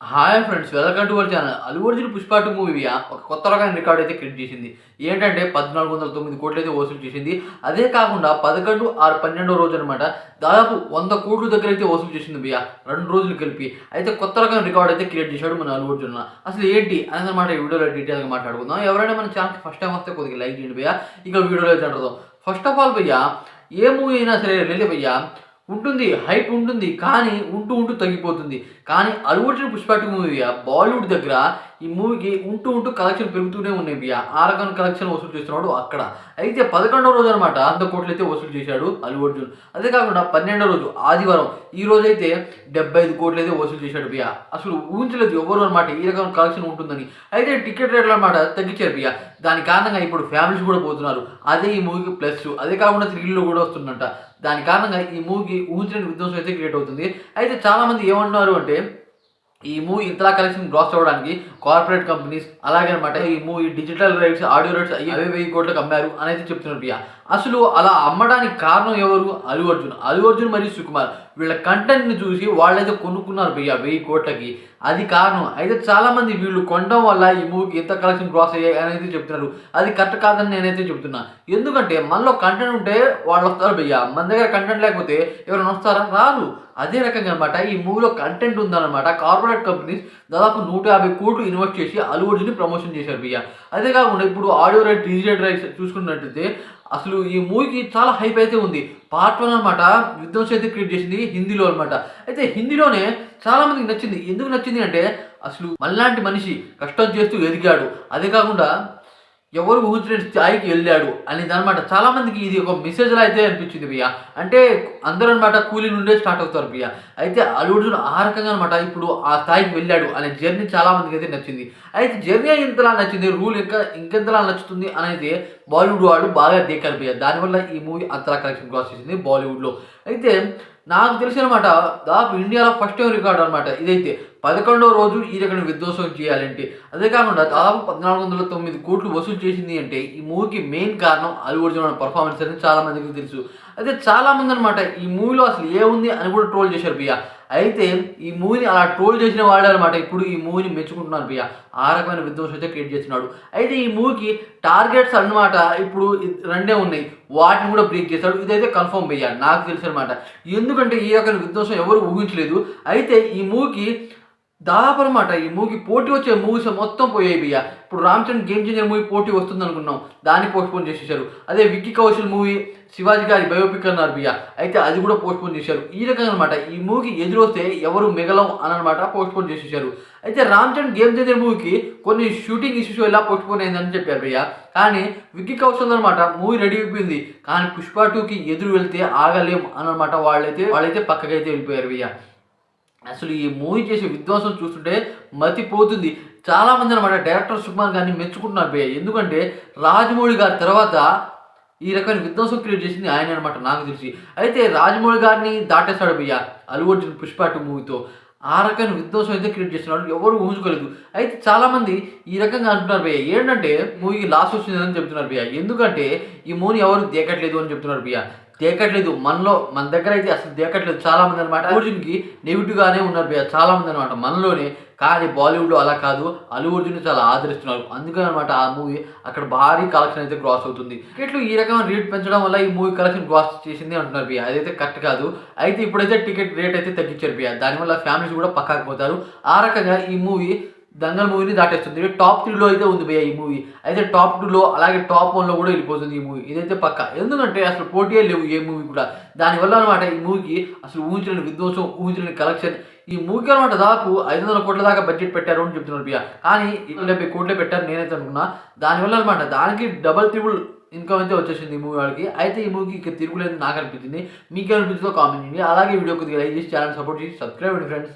Hi friends, welcome to our channel. Allu Arjun 'Pushpa 2' movie ఒక కొత్త రకమైన రికార్డ్ అయితే క్రియేట్ చేసింది. ఏంటంటే 1409 కోట్లు అయితే వసూలు చేసింది. అదే కాకుండా 11/12 రోజు అనమాట దాదాపు 100 కోట్ల దగ్గర అయితే వసూలు చేసింది భయ్య, 2 రోజులు కలిపి. అయితే కొత్త రకమైన రికార్డ్ అయితే క్రియేట్ చేశాడు మన అల్లు అర్జున్. అసలు ఏంటి అనమాట ఈ వీడియోలో డీటెయిల్గా మాట్లాడుకుందాం. ఎవరైనా మన ఛానల్కి ఫస్ట్ టైం వస్తే కొద్దిగా లైక్ చేయండి భయ్య. ఇక వీడియోలో అయితే అంటారు. ఫస్ట్ ఆఫ్ ఆల్ భయ్య, ఏ మూవీ అయినా సరే రిలీజ్ భయ్య ఉంటుంది, హైప్ ఉంటుంది, కానీ ఉంటూ ఉంటూ తగ్గిపోతుంది. కానీ అల్లు అర్జున్ 'పుష్ప 2' మూవీ బాలీవుడ్ దగ్గర ఈ మూవీకి ఉంటూ ఉంటూ కలెక్షన్ పెరుగుతూనే ఉన్నాయి భయ్య. ఆ రకమైన కలెక్షన్ వసూలు చేస్తున్నాడు అక్కడ. అయితే 11వ రోజు అనమాట 100 కోట్లు అయితే వసూలు చేశాడు అల్లు అర్జున్. అదే కాకుండా 12వ రోజు ఆదివారం ఈ రోజు అయితే 75 కోట్లు అయితే వసూలు చేశాడు భయ్య. అసలు ఊహించలేదు ఎవరు అనమాట ఈ రకమైన కలెక్షన్ ఉంటుందని. అయితే టికెట్ రేట్లు అనమాట తగ్గించారు భయ్య. దాని కారణంగా ఇప్పుడు ఫ్యామిలీస్ కూడా పోతున్నారు. అదే ఈ మూవీకి ప్లస్. అదే కాకుండా థ్రిల్లు కూడా వస్తుందంట. దాని కారణంగా ఈ మూవీకి ఊహించలేని విధ్వంసం అయితే క్రియేట్ అవుతుంది. అయితే చాలామంది ఏమంటున్నారు అంటే ఈ మూవీ ఇంతలా కలెక్షన్ గ్రాస్ అవ్వడానికి కార్పొరేట్ కంపెనీస్ అలాగే అనమాట ఈ movie digital rights, audio rights 1000 కోట్లకు అమ్మారు అని అయితే చెప్తున్నారు భయ్య. అసలు అలా అమ్మడానికి కారణం ఎవరు? అల్లు అర్జున్. అల్లు అర్జున్ మరియు సుకుమార్ వీళ్ళ కంటెంట్ని చూసి వాళ్ళైతే కొనుక్కున్నారు భయ్య 1000 కోట్లకి. అది కారణం. అయితే చాలామంది వీళ్ళు కొనడం వల్ల ఈ మూవీకి ఎంత కలెక్షన్ గ్రాస్ అయ్యాయి అని అయితే చెప్తున్నారు. అది కరెక్ట్ కాదని నేనైతే చెప్తున్నా. ఎందుకంటే మనలో కంటెంట్ ఉంటే వాళ్ళు వస్తారు భయ్య. మన దగ్గర కంటెంట్ లేకపోతే ఎవరైనా వస్తారా? రారు. అదే రకంగా అనమాట ఈ మూవీలో కంటెంట్ ఉందన్నమాట. కార్పొరేట్ కంపెనీస్ దాదాపు 150 కోట్లు ఇన్వెస్ట్ చేసి అల్లు అర్జున్ని ప్రమోషన్ చేశారు భయ్య. అదే కాకుండా ఇప్పుడు ఆడియో రైట్, డిజిటల్ రైట్స్ చూసుకున్నట్టయితే అసలు ఈ మూవీకి చాలా హైప్ అయితే ఉంది. పార్ట్ 1 అనమాట విధ్వంసం అయితే క్రియేట్ చేసింది హిందీలో అనమాట. అయితే హిందీలోనే చాలామందికి నచ్చింది. ఎందుకు నచ్చింది అంటే అసలు మనలాంటి మనిషి కష్టం చేస్తూ ఎదిగాడు, అదే కాకుండా ఎవరు ఊహించలేని స్థాయికి వెళ్ళాడు అనేది అనమాట. చాలామందికి ఇది ఒక మెసేజ్లా అయితే అనిపించింది భయ్య. అంటే అందరూ అనమాట కూలీ నుండే స్టార్ట్ అవుతారు భయ్య. అయితే అల్లు అర్జున్ ఆ రకంగా అనమాట ఇప్పుడు ఆ స్థాయికి వెళ్ళాడు అనే జర్నీ చాలామందికి అయితే నచ్చింది. అయితే జర్నీ ఇంతలా నచ్చింది, రూల్ ఇంకెంతలా నచ్చుతుంది అనేది బాలీవుడ్ వాళ్ళు బాగా దేకారు భయ్య. దానివల్ల ఈ మూవీ అంతలా కలెక్షన్ క్రాస్ చేసింది బాలీవుడ్లో. అయితే నాకు తెలిసినమాట దాదాపు ఇండియాలో ఫస్ట్ టైం రికార్డ్ అనమాట ఇదైతే. 11వ రోజు ఈ రకమైన విధ్వంసం చేయాలంటే, అదే కాకుండా దాదాపు 1409 కోట్లు వసూలు చేసింది అంటే ఈ మూవీకి మెయిన్ కారణం అల్లు అర్జున్ పర్ఫార్మెన్స్ అని చాలా మందికి తెలుసు. అయితే చాలామంది అనమాట ఈ మూవీలో అసలు ఏముంది అని కూడా ట్రోల్ చేశారు భయ్య. అయితే ఈ మూవీని అలా ట్రోల్ చేసిన వాడే అనమాట ఇప్పుడు ఈ మూవీని మెచ్చుకుంటున్నారు భయ్య. ఆ రకమైన విధ్వంసం అయితే క్రియేట్ చేస్తున్నాడు. అయితే ఈ మూవీకి టార్గెట్స్ అన్నమాట ఇప్పుడు 2 ఉన్నాయి. వాటిని కూడా బ్రేక్ చేశాడు. ఇదైతే కన్ఫర్మ్ భయ్య నాకు తెలుసు అనమాట. ఎందుకంటే ఈ రకమైన విధ్వంసం ఎవరు ఊహించలేదు. అయితే ఈ మూవీకి దాదాపు అనమాట ఈ మూవీకి పోటీ వచ్చే మూవీస్ మొత్తం పోయాయి భయ్య. ఇప్పుడు Ram Charan game changer movie పోటీ వస్తుంది అనుకున్నాం, దాన్ని పోస్ట్పోన్ చేసేసారు. అదే విక్కీ కౌశల్ మూవీ శివాజీ గారి బయోపిక్ అన్నారు భయ్య. అయితే అది కూడా పోస్ట్పోన్ చేశారు. ఈ రకంగా అనమాట ఈ మూవీకి ఎదురొస్తే ఎవరు మిగలం అని అనమాట పోస్ట్పోన్ చేసేసారు. అయితే రామ్ చరణ్ గేమ్ చేంజర్ మూవీకి కొన్ని షూటింగ్ ఇష్యూస్ ఇలా పోస్ట్పోన్ అయిందని చెప్పారు భయ్య. కానీ విక్కీ కౌశల్ అనమాట మూవీ రెడీ అయిపోయింది, కానీ 'పుష్ప 2'కి ఎదురు వెళ్తే ఆగలేం అనమాట వాళ్ళైతే పక్కకైతే వెళ్ళిపోయారు భయ్య. అసలు ఈ మూవీ చేసే విధ్వంసం చూస్తుంటే మతిపోతుంది. చాలామంది అనమాట డైరెక్టర్ సుకుమార్ గారిని మెచ్చుకుంటున్నారు భయ్య. ఎందుకంటే రాజమౌళి గారి తర్వాత ఈ రకమైన విధ్వంసం క్రియేట్ చేసింది ఆయన అనమాట నాకు తెలిసి. అయితే రాజమౌళి గారిని దాటేస్తాడు భయ్య అల్లు అర్జున్ 'పుష్ప 2' మూవీతో. ఆ రకమైన విధ్వంసం అయితే క్రియేట్ చేస్తున్నాడు, ఎవరు ఊహించుకోలేదు. అయితే చాలామంది ఈ రకంగా అంటున్నారు భయ్య. ఏంటంటే మూవీకి లాస్ వచ్చిందని చెప్తున్నారు భయ్య. ఎందుకంటే ఈ మూవీని ఎవరు దేకట్లేదు అని చెప్తున్నారు భయ్య. దేకట్లేదు మన దగ్గర అయితే అసలు దేకట్లేదు చాలామంది అనమాట. అల్లు అర్జున్కి నెగిటివ్గానే ఉన్నారు భయ్య చాలామంది అనమాట మనలోనే. కానీ బాలీవుడ్లో అలా కాదు, అల్లు అర్జున్ని చాలా ఆదరిస్తున్నారు. అందుకని అనమాట ఆ మూవీ అక్కడ భారీ కలెక్షన్ అయితే క్రాస్ అవుతుంది. టికెట్లు ఈ రకమైన రేట్ పెంచడం వల్ల ఈ మూవీ కలెక్షన్ క్రాస్ చేసింది అంటున్నారు భయ్య. అదైతే కరెక్ట్ కాదు. అయితే ఇప్పుడైతే టికెట్ రేట్ అయితే తగ్గించారు భయ్య. దానివల్ల ఫ్యామిలీస్ కూడా పక్కకు పోతారు. ఆ రకంగా ఈ మూవీ దంగల్ మూవీని దాటేస్తుంది. టాప్ 3లో అయితే ఉంది భయ్య ఈ మూవీ. అయితే టాప్ 2లో అలాగే టాప్ 1లో కూడా వెళ్ళిపోతుంది ఈ మూవీ. ఇదైతే పక్క. ఎందుకంటే అసలు పోటీయే లేవు ఏ మూవీ కూడా. దానివల్ల అనమాట ఈ మూవీకి అసలు ఊహించలేని విధ్వంసం, ఊహించలేని కలెక్షన్. ఈ మూవీకి అనమాట దాదాపు 500 కోట్ల దాకా బడ్జెట్ పెట్టారు అని చెప్తున్నారు భయ్య. కానీ 70 కోట్లే పెట్టారు నేనైతే అనుకున్నా. దానివల్ల అనమాట దానికి డబల్ త్రిబుల్ ఇన్కమ్ అయితే వచ్చేసింది ఈ మూవీ వాళ్ళకి. అయితే ఈ మూవీకి ఇక తిరుగులేదు నాకు అనిపించింది. మీకేమనిపించిందో కామెంట్ చేయండి. అలాగే వీడియో కొద్దిగా లైక్ చేసి ఛానల్ సపోర్ట్ చేసి సబ్స్క్రైబ్ అండి ఫ్రెండ్స్.